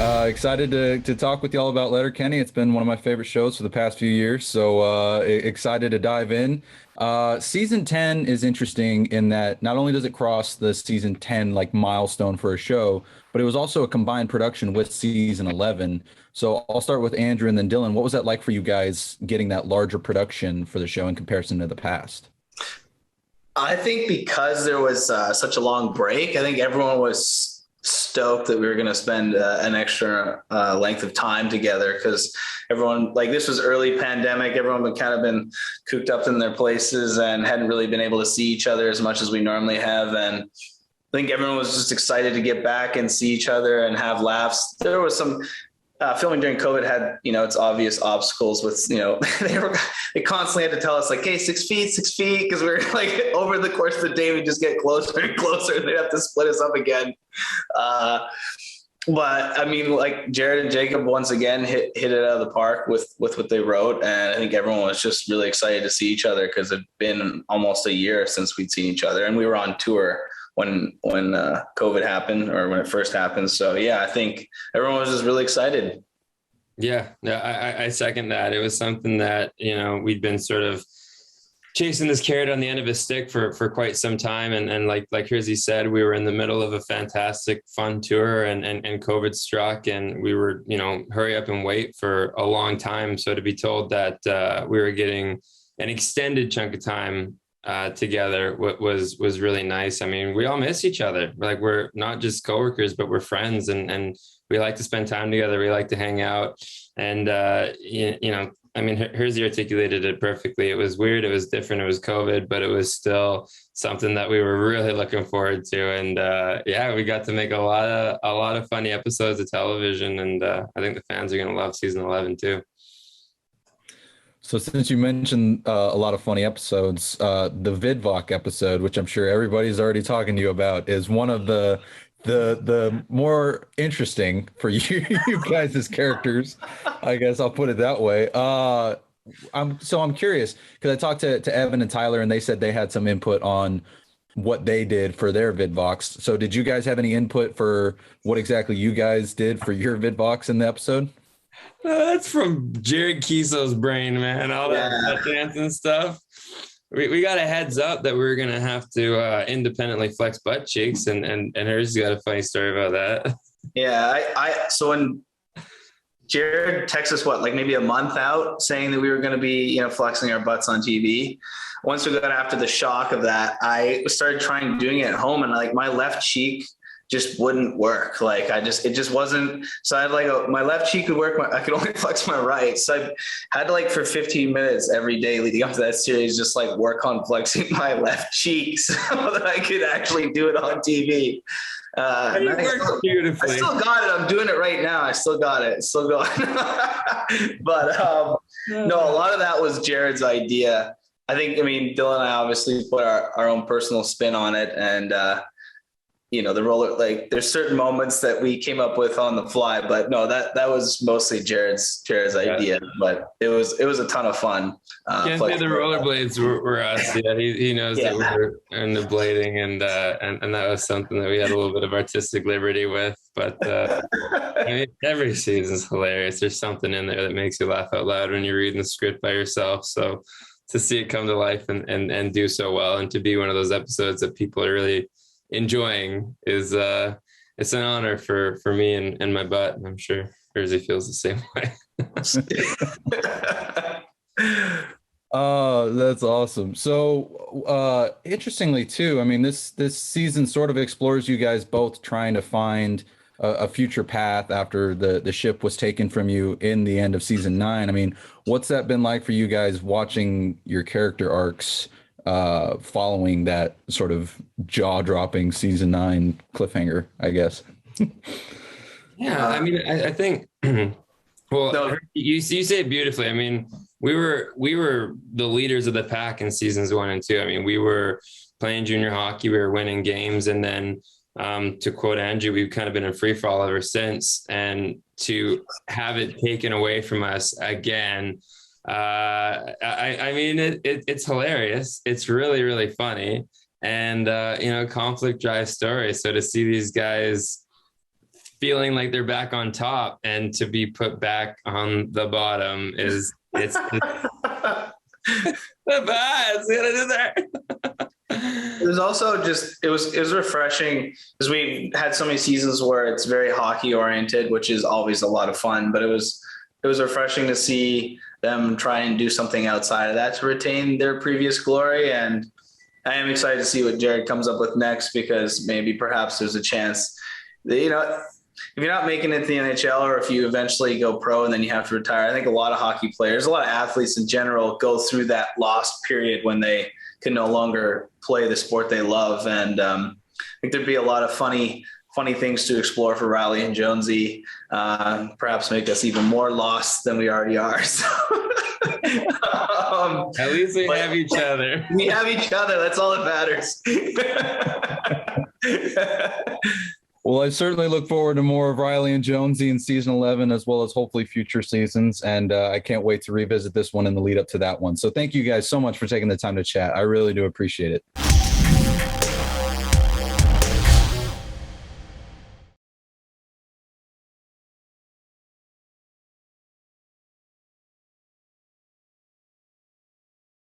Excited to talk with y'all about Letterkenny. It's been one of my favorite shows for the past few years, so excited to dive in. Season 10 is interesting in that not only does it cross the season 10 like milestone for a show, but it was also a combined production with season 11. So I'll start with Andrew and then Dylan. What was that like for you guys getting that larger production for the show in comparison to the past? I think because there was such a long break, I think everyone was stoked that we were going to spend an extra length of time together because everyone, like, this was early pandemic. Everyone had kind of been cooped up in their places and hadn't really been able to see each other as much as we normally have. And I think everyone was just excited to get back and see each other and have laughs. There was some filming during COVID had, its obvious obstacles with, they constantly had to tell us like, hey, 6 feet, 6 feet. Cause we were like over the course of the day, we just get closer and closer and they'd have to split us up again. But I mean, like Jared and Jacob once again hit it out of the park with what they wrote. And I think everyone was just really excited to see each other because it'd been almost a year since we'd seen each other and we were on tour when COVID happened or when it first happened. So yeah, I think everyone was just really excited. Yeah, I second that. It was something that, we'd been sort of chasing this carrot on the end of a stick for quite some time. And like Hersey said, we were in the middle of a fantastic, fun tour and COVID struck and we were, hurry up and wait for a long time. So to be told that we were getting an extended chunk of time together was really nice. I mean, we all miss each other. We're not just coworkers, but we're friends and we like to spend time together. We like to hang out and, I mean, Hersey articulated it perfectly. It was weird. It was different. It was COVID, but it was still something that we were really looking forward to. And we got to make a lot of funny episodes of television. And I think the fans are going to love season 11 too. So since you mentioned a lot of funny episodes, the vidvack episode, which I'm sure everybody's already talking to you about, is one of the more interesting for you you guys as characters. I guess I'll put it that way. I'm curious because I talked to Evan and Tyler and they said they had some input on what they did for their vidvox. So did you guys have any input for what exactly you guys did for your vidvox in the episode? That's from Jared Kiso's brain, man. All that dancing stuff. We got a heads up that we were gonna have to independently flex butt cheeks, and hers got a funny story about that. Yeah, so when Jared texted us, like maybe a month out, saying that we were going to be, flexing our butts on TV. Once we got after the shock of that, I started trying doing it at home, and like my left cheek just wouldn't work. Like it just wasn't. So I had like my left cheek could work. I could only flex my right. So I had to like for 15 minutes every day leading up to that series, just like work on flexing my left cheek so that I could actually do it on TV. Beautifully. I still got it. I'm doing it right now. I still got it. Still going. But no, a lot of that was Jared's idea. Dylan and I obviously put our own personal spin on it. And, the roller, like there's certain moments that we came up with on the fly, but no, that was mostly Jared's idea, but it was a ton of fun. Can't say the rollerblades were us. Yeah, he knows that we were in the blading and that was something that we had a little bit of artistic liberty with, but every season's hilarious. There's something in there that makes you laugh out loud when you're reading the script by yourself. So to see it come to life and do so well and to be one of those episodes that people are really enjoying is it's an honor for me and my butt. I'm sure Hersey feels the same way. Oh, that's awesome. So interestingly too, I mean, this season sort of explores you guys both trying to find a future path after the ship was taken from you in the end of season 9. I mean, what's that been like for you guys watching your character arcs following that sort of jaw-dropping season 9 cliffhanger, I guess? Yeah, I mean, I think, well, no. You say it beautifully. I mean, we were the leaders of the pack in seasons 1 and 2. I mean, we were playing junior hockey, we were winning games, and then to quote Andrew, we've kind of been in free fall ever since. And to have it taken away from us again, I mean, it's hilarious. It's really, really funny. And, conflict drives story. So to see these guys feeling like they're back on top, and to be put back on the bottom it's the best. It was also just it was refreshing because we had so many seasons where it's very hockey oriented, which is always a lot of fun, but it was refreshing to see them try and do something outside of that to retain their previous glory. And I am excited to see what Jared comes up with next, because maybe perhaps there's a chance that, you know, if you're not making it to the NHL, or if you eventually go pro and then you have to retire, I think a lot of hockey players, a lot of athletes in general, go through that lost period when they can no longer play the sport they love. And I think there'd be a lot of funny things to explore for Riley and Jonesy, perhaps make us even more lost than we already are. So, at least we have each other. We have each other. That's all that matters. Well, I certainly look forward to more of Riley and Jonesy in season 11, as well as hopefully future seasons. And I can't wait to revisit this one in the lead up to that one. So thank you guys so much for taking the time to chat. I really do appreciate it.